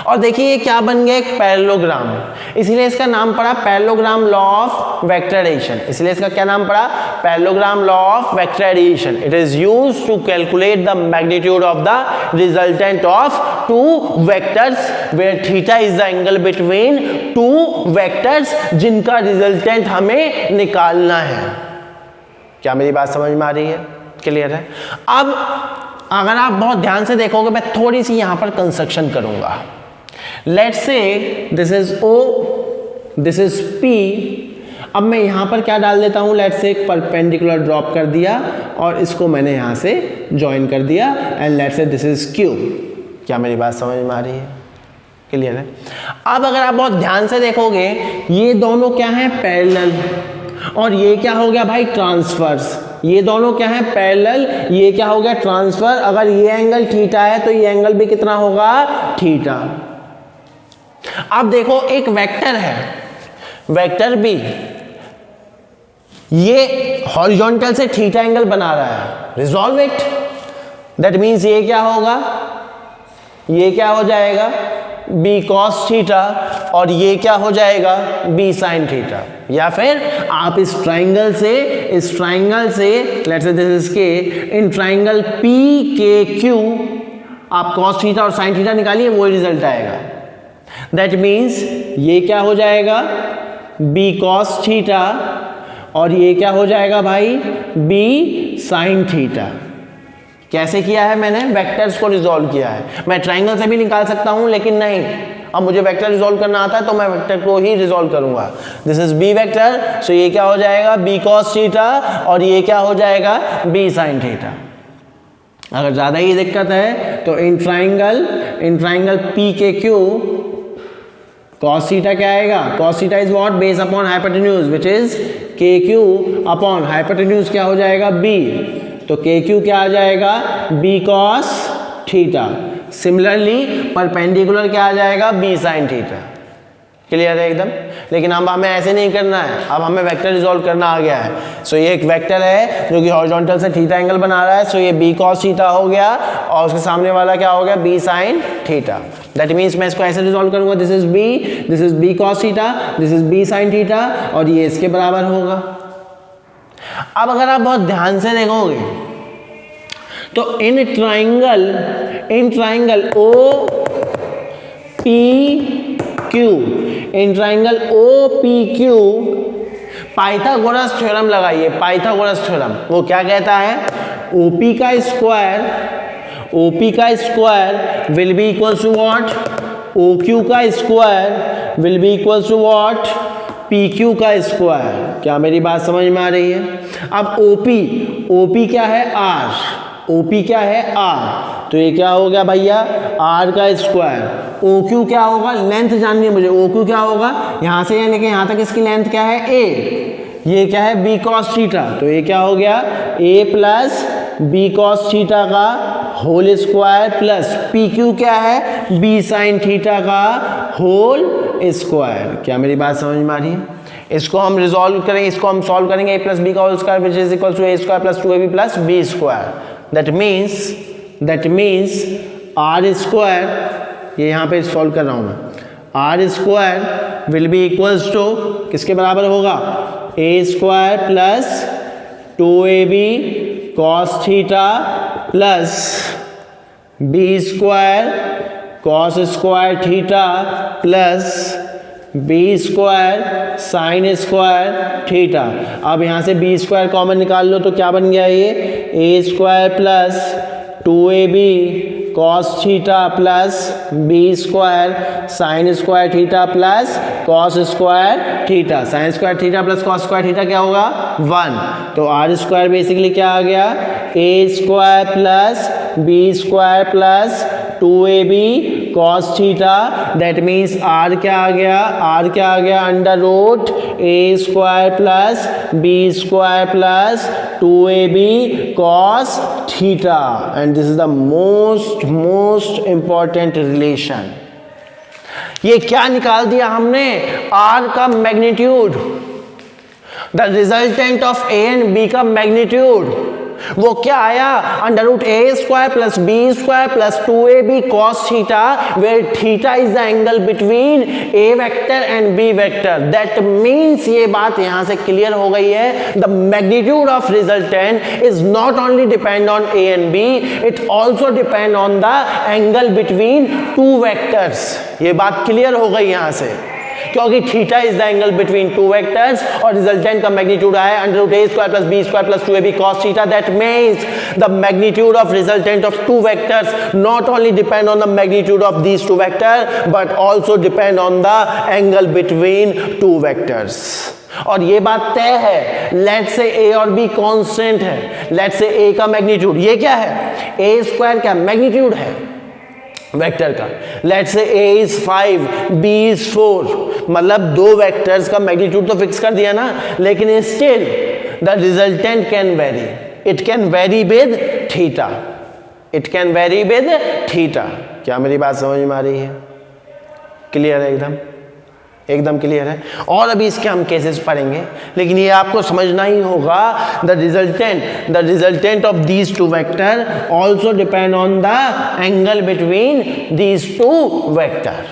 और देखिए ये क्या बन गया? एक पैरेललोग्राम। इसीलिए इसका नाम पड़ा parallelogram law of vector addition. इसलिए इसका क्या नाम पड़ा? Parallelogram law of vector addition. It is used to calculate the magnitude of the resultant of two vectors where theta is the angle between two vectors जिनका resultant हमें निकालना है। क्या मेरी बात समझ में आ रही है? क्लियर है? अब अगर आप बहुत ध्यान से देखोगे मैं थोड़ी सी यहां पर कंस्ट्रक्शन करूंगा। Let's say this is O, this is P। अब मैं यहां पर क्या डाल देता हूं? लेट्स से एक परपेंडिकुलर ड्रॉप कर दिया और इसको मैंने यहां से ज्वाइन कर दिया, and let's say this is Q। क्या मेरी बात समझ में आ रही है? क्लियर है? अब अगर आप बहुत ध्यान से देखोगे ये दोनों क्या है? पैरेलल। और ये क्या हो गया भाई? ट्रांसवर्स। ये दोनों क्या है? पैरेलल। ये क्या हो गया? ट्रांसफर। अगर ये एंगल थीटा है तो ये एंगल भी कितना होगा? थीटा। अब देखो एक वेक्टर है, वेक्टर बी, ये हॉरिजॉन्टल से थीटा एंगल बना रहा है। Resolve it. दैट मीन्स ये क्या होगा? ये क्या हो जाएगा? बी कॉस थीटा, और ये क्या हो जाएगा? B sine theta. या फिर आप इस ट्राइंगल से लेट्स से दिस इज के, इन ट्राइंगल पी के क्यू आप कॉस थीटा और साइन थीटा निकालिए, वो रिजल्ट आएगा। दैट मीन्स ये क्या हो जाएगा? बी कॉस थीटा, और ये क्या हो जाएगा भाई? B sine theta. कैसे किया है मैंने? वेक्टर्स को रिजॉल्व किया है। मैं ट्राइंगल से भी निकाल सकता हूं, लेकिन नहीं, अब मुझे वेक्टर रिजॉल्व करना आता है तो मैं वेक्टर को ही रिजॉल्व करूंगा। दिस इज बी वेक्टर, सो ये क्या हो जाएगा? बी कॉस थीटा, और ये क्या हो जाएगा? B sine theta. अगर ज्यादा ही दिक्कत है तो in triangle P K Q cos theta क्या आएगा? Cos theta is what? Base upon hypotenuse which is K Q upon hypotenuse क्या हो जाएगा? बी। तो के क्यू क्या आ जाएगा? B cos theta. Similarly perpendicular क्या आ जाएगा? B sine theta. क्लियर है एकदम। लेकिन अब हमें ऐसे नहीं करना है, अब हमें वेक्टर रिजॉल्व करना आ गया है। सो ये एक वेक्टर है जो कि हॉरिजॉन्टल से थीटा एंगल बना रहा है। सो ये बी कॉस थीटा हो गया और उसके सामने वाला क्या हो गया, B sine theta. That means मैं इसको ऐसे रिजॉल्व करूंगा, this is B cos theta, this is B sine theta और ये इसके बराबर होगा। अब अगर आप बहुत ध्यान से देखोगे तो in triangle O P Q, in triangle O P Q Pythagoras theorem लगाइए। पाइथागोरस थ्योरम वो क्या कहता है, ओपी का square will be equal to what, O Q का square will be equal to what, P Q का square. क्या मेरी बात समझ में आ रही है? अब ओपी क्या है, आर, ओपी क्या है, आर, तो ये क्या हो गया भैया, आर का स्क्वायर। ओ क्यू क्या होगा, लेंथ जाननी है मुझे, ओ क्यू क्या होगा, यहाँ से यानी कि यहाँ तक इसकी लेंथ क्या है, ए, ये क्या है, बी कॉस थीटा, तो ये क्या हो गया, A plus B cos theta का whole square plus P Q क्या है, बी साइन थीटा का होल स्क्वायर। क्या मेरी बात समझ में आ रही है? इसको हम रिजॉल्व करेंगे, इसको हम सॉल्व करेंगे, ए प्लस बी का whole square which is equal to A square plus 2ab plus B square. That means R square, ये यहाँ पे सॉल्व कर रहा हूँ मैं, R square will be equals to किसके बराबर होगा, A square plus 2ab cos theta plus B square cos square theta plus B square sine square theta. अब यहाँ से बी स्क्वायर कॉमन निकाल लो तो क्या बन गया, ये A square plus 2ab cos theta plus B square sine square theta plus cos square theta. Sine square theta plus cos square theta क्या होगा, 1। तो आर स्क्वायर बेसिकली क्या आ गया, A square plus B square plus 2ab cos theta. That means R क्या आ गया, R क्या आ गया, under root A square plus B square plus 2ab cos theta. And this is the most important relation. ये क्या निकाल दिया हमने, आर का magnitude, the resultant of A and B का मैग्नीट्यूड। वो क्या आया, under root A square plus B square plus 2ab cos theta, where theta is the angle between A vector and B vector. That means ये बात यहां से clear हो गई है, the magnitude of resultant is not only depend on A and B, it also depend on the angle between two vectors. ये बात clear हो गई यहां से, क्योंकि theta is the angle between two vectors और रिजल्टेंट का मैग्नीट्यूड है under root A square plus B square plus 2ab cos theta. That means the magnitude of resultant of two vectors not only depend on the magnitude of these two vector but also depend on the angle between two vectors. और ये बात तय है, late से ए और be constant है, late से ए का मैग्नीट्यूड ये क्या है, ए स्क्वायर क्या मैग्नीट्यूड है वेक्टर का, लेट से a इज 5 b इज 4, मतलब दो वेक्टर्स का मैग्नीट्यूड तो फिक्स कर दिया ना, लेकिन still the resultant can very, it can very with theta, it can very with theta. क्या मेरी बात समझ में आ रही है? क्लियर है, एकदम क्लियर है। और अभी इसके हम केसेस पढ़ेंगे, लेकिन ये आपको समझना ही होगा, the resultant of these two vector also depend on the angle between these two vector.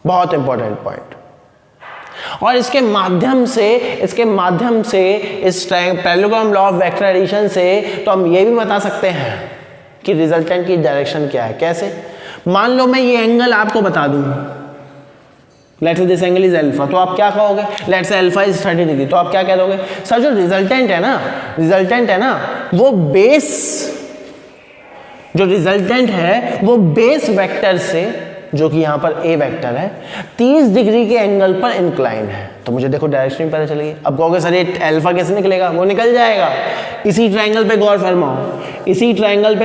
बहुत इंपॉर्टेंट पॉइंट। और इसके माध्यम से इस parallelogram law of vector addition से तो हम ये भी बता सकते हैं कि रिजल्टेंट की डायरेक्शन क्या है। कैसे? मान लो मैं ये एंगल आपको बता दूं, let's say this angle is alpha, तो आप क्या कहोगे, let's say alpha is 30 degree, तो आप क्या कह दोगे, सर जो रिजल्टेंट है ना वो बेस वेक्टर से, जो कि यहाँ पर ए वेक्टर है, 30 डिग्री के एंगल पर इंक्लाइन है। तो मुझे देखो डायरेक्शन पता चलेगी। अब कहोगे सर ये अल्फा कैसे निकलेगा, वो निकल जाएगा। इसी ट्रायंगल पे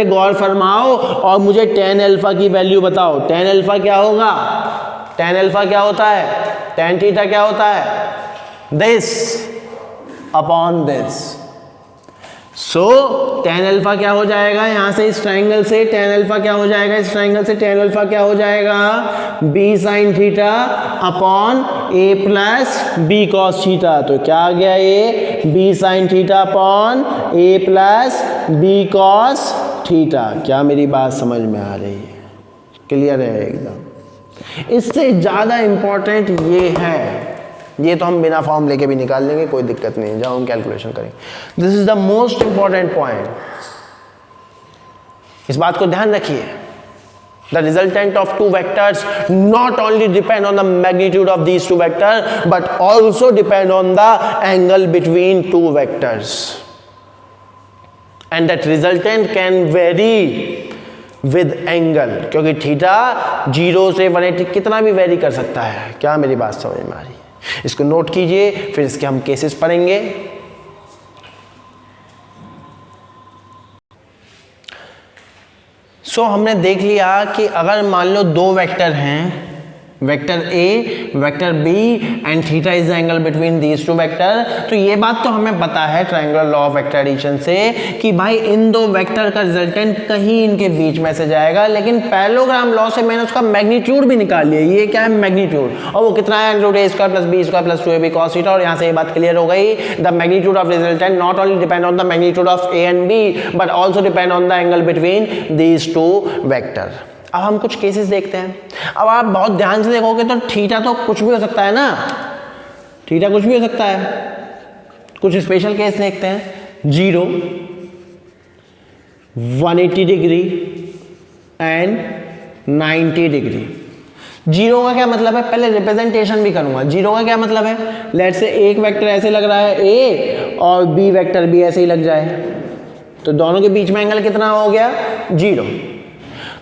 गौर फरमाओ और मुझे tan अल्फा की वैल्यू बताओ। tan अल्फा क्या होगा, tan अल्फा क्या होता है, tan थीटा क्या होता है, this upon this. So tan alpha क्या हो जाएगा, यहाँ से इस ट्राइंगल से tan अल्फा क्या हो जाएगा, इस ट्राइंगल से tan अल्फा क्या हो जाएगा, b sin theta upon a plus b cos theta. तो क्या आ गया ये b sin theta upon a plus b cos theta. क्या मेरी बात समझ में आ रही है, क्लियर है एकदम। इससे ज़्यादा इंपॉर्टेंट ये है, ये तो हम बिना फॉर्म लेके भी निकाल लेंगे, कोई दिक्कत नहीं, जब हम कैलकुलेशन करेंगे। This is the most important point, इस बात को ध्यान रखिए। The resultant of two vectors not only depend on the magnitude of these two vector but also depend on the angle between two vectors and that resultant can very with angle, क्योंकि theta 0 से 180 कितना भी very कर सकता है। क्या मेरी बात समझ में आ रही है? इसको नोट कीजिए, फिर इसके हम केसेस पढ़ेंगे। सो हमने देख लिया कि अगर मान लो दो वेक्टर हैं, vector A vector B and theta is the angle between these two vector, तो ये बात तो हमें पता है triangular law of vector addition से कि भाई इन दो वेक्टर का रिजल्टेंट कहीं इनके बीच में से जाएगा। लेकिन पैरेललोग्राम लॉ से मैंने उसका मैग्नीट्यूड भी निकाल लिया। ये क्या है मैग्नीट्यूड, और वो कितना है √a² + b² + 2ab cos theta. और यहाँ से ये बात क्लियर हो गई, the magnitude of resultant not only depend on the magnitude of a and b but also depend on the angle between these two vector. अब हम कुछ केसेस देखते हैं। अब आप बहुत ध्यान से देखोगे तो थीटा तो कुछ भी हो सकता है ना, थीटा कुछ भी हो सकता है। कुछ स्पेशल केस देखते हैं, 0, 180 डिग्री एंड 90 डिग्री। 0 का क्या मतलब है, पहले रिप्रेजेंटेशन भी करूंगा। 0 का क्या मतलब है, लेट्स से एक वेक्टर ऐसे लग रहा है a और b वेक्टर भी ऐसे ही लग जाए, तो दोनों के बीच में एंगल कितना हो गया, 0।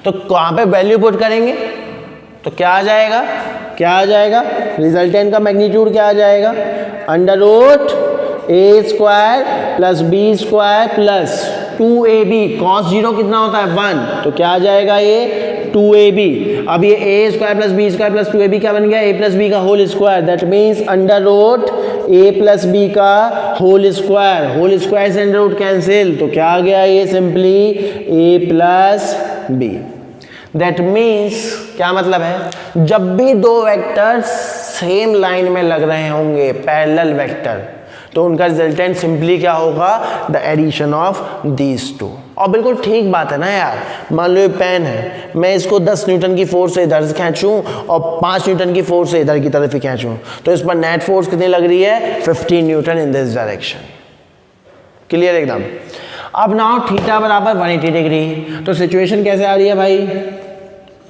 तो कहाँ पे वैल्यू पुट करेंगे तो क्या आ जाएगा, क्या आ जाएगा, रिजल्टेंट का मैग्नीट्यूड क्या आ जाएगा, √a² + b² + 2ab cos 0 कितना होता है 1, तो क्या आ जाएगा ये 2ab। अब ये a² + b² + 2ab क्या बन गया, a + b का whole square, that means √a + b का होल स्क्वायर से अंडर रूट कैंसिल, तो क्या आ गया ये simply a + b। That means क्या मतलब है, जब भी दो वेक्टर सेम लाइन में लग रहे होंगे पैरेलल वेक्टर, तो उनका रिजल्टेंट सिंपली क्या होगा, the addition of these two. और बिल्कुल ठीक बात है ना यार, मान लो ये पेन है, मैं इसको 10 न्यूटन की फोर्स से इधर से खींचूं और 5 न्यूटन की फोर्स से इधर की तरफ ही खींचूं, तो इस पर नेट फोर्स कितनी लग रही है, 15 Newton in this direction. Clear एकदम। अब नाउ थीटा बराबर 180 डिग्री, तो सिचुएशन कैसे आ रही है भाई,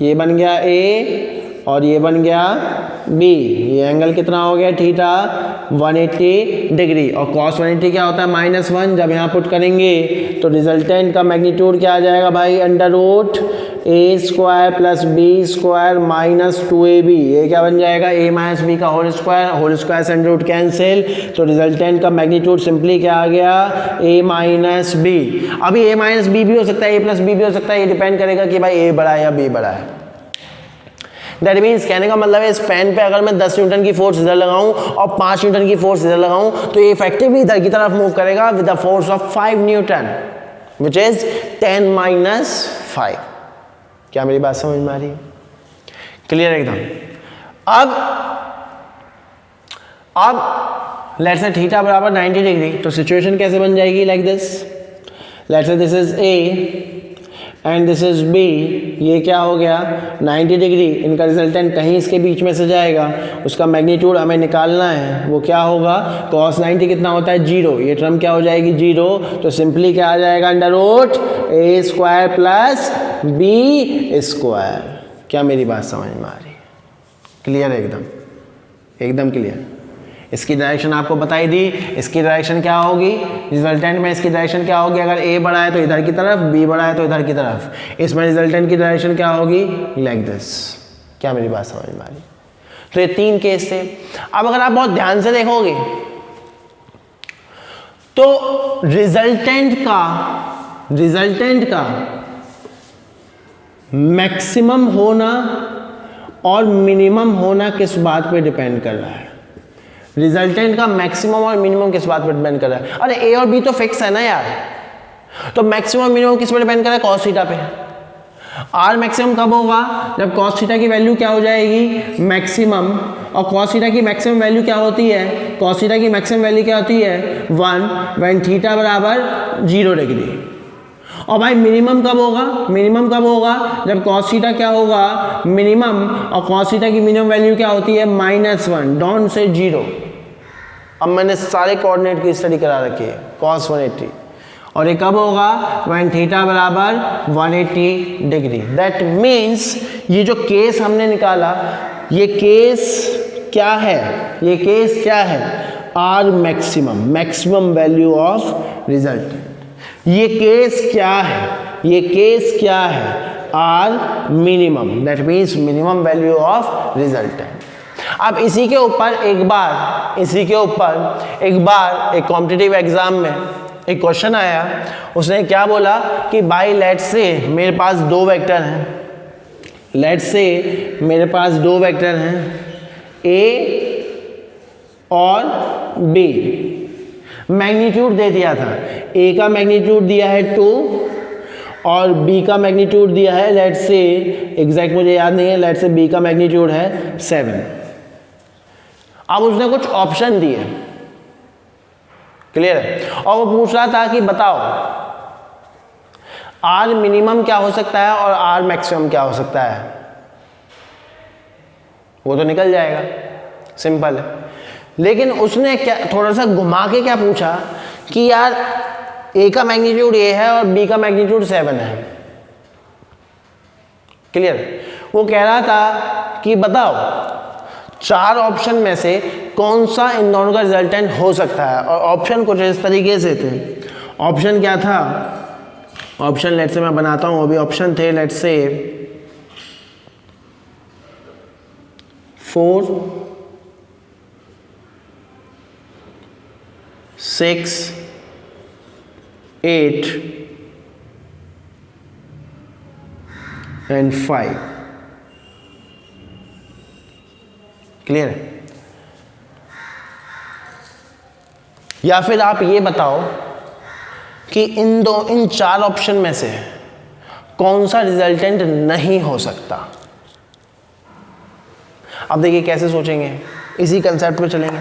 ये बन गया A और ये बन गया B, ये एंगल कितना हो गया थीटा 180 डिग्री, और cos 180 क्या होता है -1। जब यहाँ पुट करेंगे तो रिजल्टेंट का मैग्नीट्यूड क्या आ जाएगा भाई, √a² + b² - 2ab, ये क्या बन जाएगा, a - b का होल स्क्वायर से अंडर रूट कैंसिल, तो रिजल्टेंट का मैग्नीट्यूड सिंपली क्या आ गया, a - b। अभी a - b भी हो सकता है, a + b भी हो सकता है, ये डिपेंड करेगा कि भाई a बड़ा है या b बड़ा है। दैट मीन्स कहने का मतलब है इस पेन पे अगर मैं 10 न्यूटन की फोर्स इधर लगाऊं और 5 न्यूटन की फोर्स इधर लगाऊं, तो ये इफेक्टिवली इधर की तरफ मूव करेगा with the force of 5 Newton which is 10 - 5। क्या मेरी बात समझ में आ रही है, क्लियर एकदम। अब लेट्स से थीटा बराबर 90 डिग्री, तो सिचुएशन कैसे बन जाएगी, like this, let's say this is A and this is B, ये क्या हो गया 90 डिग्री, इनका रिजल्टेंट कहीं इसके बीच में से जाएगा, उसका मैग्नीट्यूड हमें निकालना है, वो क्या होगा, cos 90 कितना होता है 0, ये टर्म क्या हो जाएगी 0, तो सिंपली क्या आ जाएगा √a² + b²। क्या मेरी बात समझ में आ रही है, क्लियर है एकदम, एकदम क्लियर। इसकी डायरेक्शन आपको बताई दी, इसकी डायरेक्शन क्या होगी, रिजल्टेंट में इसकी डायरेक्शन क्या होगी, अगर a बड़ा है तो इधर की तरफ, b बड़ा है तो इधर की तरफ, इसमें रिजल्टेंट की डायरेक्शन क्या होगी, लाइक दिस। क्या मेरी बात समझ में आ रही, तो ये 3 केस थे। अब अगर आप बहुत ध्यान से देखोगे तो रिजल्टेंट का मैक्सिमम होना और मिनिमम होना किस बात पे डिपेंड कर रहा है, रिजल्टेंट का मैक्सिमम और मिनिमम किस बात पर डिपेंड कर रहा है, अरे ए और बी तो फिक्स है ना यार, तो मैक्सिमम मिनिमम किस पर डिपेंड करेगा, कॉस थीटा पे। आर मैक्सिमम कब होगा, जब कॉस थीटा की वैल्यू क्या हो जाएगी, मैक्सिमम, और कॉस थीटा की मैक्सिमम वैल्यू क्या होती है, कॉस थीटा की मैक्सिमम वैल्यू क्या होती है 1 व्हेन थीटा बराबर 0 डिग्री। और भाई मिनिमम कब होगा, मिनिमम कब होगा, जब कॉस थीटा क्या होगा मिनिमम, और कॉस थीटा की मिनिमम वैल्यू क्या होती है -1, डॉन से 0। अब मैंने सारे कोऑर्डिनेट की स्टडी करा रखी है, cos 180, और ये कब होगा व्हेन थीटा बराबर 180 डिग्री। दैट मीन्स ये जो केस हमने निकाला, ये केस क्या है, ये केस क्या है, R maximum, maximum value of resultant. ये केस क्या है, ये केस क्या है, R minimum, that means minimum value of resultant. अब इसी के ऊपर एक बार एक कॉम्पिटिटिव एग्जाम में एक क्वेश्चन आया, उसने क्या बोला कि भाई लेट्स से मेरे पास दो वेक्टर हैं, लेट्स से मेरे पास दो वेक्टर हैं ए और बी, मैग्नीट्यूड दे दिया था, ए का मैग्नीट्यूड दिया है 2 और बी का मैग्नीट्यूड दिया है लेट्स से, एग्जैक्ट मुझे याद नहीं है, लेट्स से बी का मैग्नीट्यूड है 7। अब उसने कुछ ऑप्शन दिए, क्लियर है, और वो पूछ रहा था कि बताओ आर मिनिमम क्या हो सकता है और आर मैक्सिमम क्या हो सकता है। वो तो निकल जाएगा, सिंपल है, लेकिन उसने क्या थोड़ा सा घुमा के क्या पूछा कि यार ए का मैग्नीट्यूड ए है और बी का मैग्नीट्यूड 7 है, क्लियर। वो कह रहा था कि बताओ 4 ऑप्शन में से कौन सा इन दोनों का रिजल्टेंट हो सकता है, और ऑप्शन कुछ इस तरीके से थे। ऑप्शन क्या था, ऑप्शन लेट्स से मैं बनाता हूं, अभी ऑप्शन थे लेट्स से 4, 6, 8 and 5, क्लियर है। या फिर आप ये बताओ कि इन 4 ऑप्शन में से कौन सा रिजल्टेंट नहीं हो सकता। अब देखिए कैसे सोचेंगे, इसी कंसेप्ट पे चलेंगे।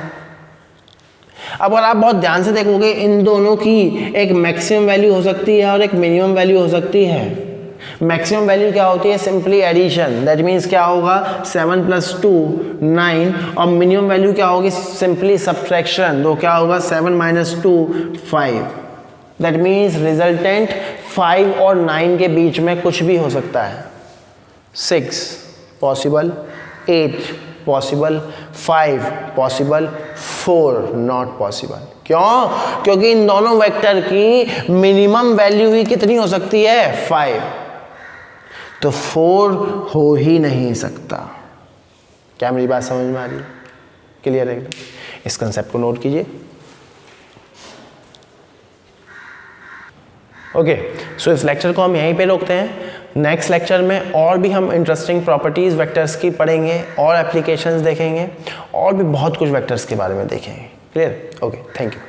अब अगर आप बहुत ध्यान से देखोगे, इन दोनों की एक मैक्सिमम वैल्यू हो सकती है और एक मिनिमम वैल्यू हो सकती है। मैक्सिमम वैल्यू क्या होती है, सिंपली एडिशन, दैट मीन्स क्या होगा 7 + 2 9, और मिनिमम वैल्यू क्या होगी, सिंपली सब्ट्रैक्शन, तो क्या होगा 7 - 2 5, दैट मीन्स रिजल्टेंट 5 और 9 के बीच में कुछ भी हो सकता है। 6 possible, 8 possible, 5 possible, 4 not possible. क्यों, क्योंकि इन दोनों वेक्टर की मिनिमम वैल्यू ही कितनी हो सकती है 5, तो 4 हो ही नहीं सकता। क्या मेरी बात समझ में आ रही है, क्लियर है एकदम। इस कंसेप्ट को नोट कीजिए। ओके, सो इस लेक्चर को हम यहीं पे रोकते हैं। नेक्स्ट लेक्चर में और भी हम इंटरेस्टिंग प्रॉपर्टीज वेक्टर्स की पढ़ेंगे और एप्लीकेशंस देखेंगे और भी बहुत कुछ वेक्टर्स के बारे में देखेंगे। Clear, okay, thank you.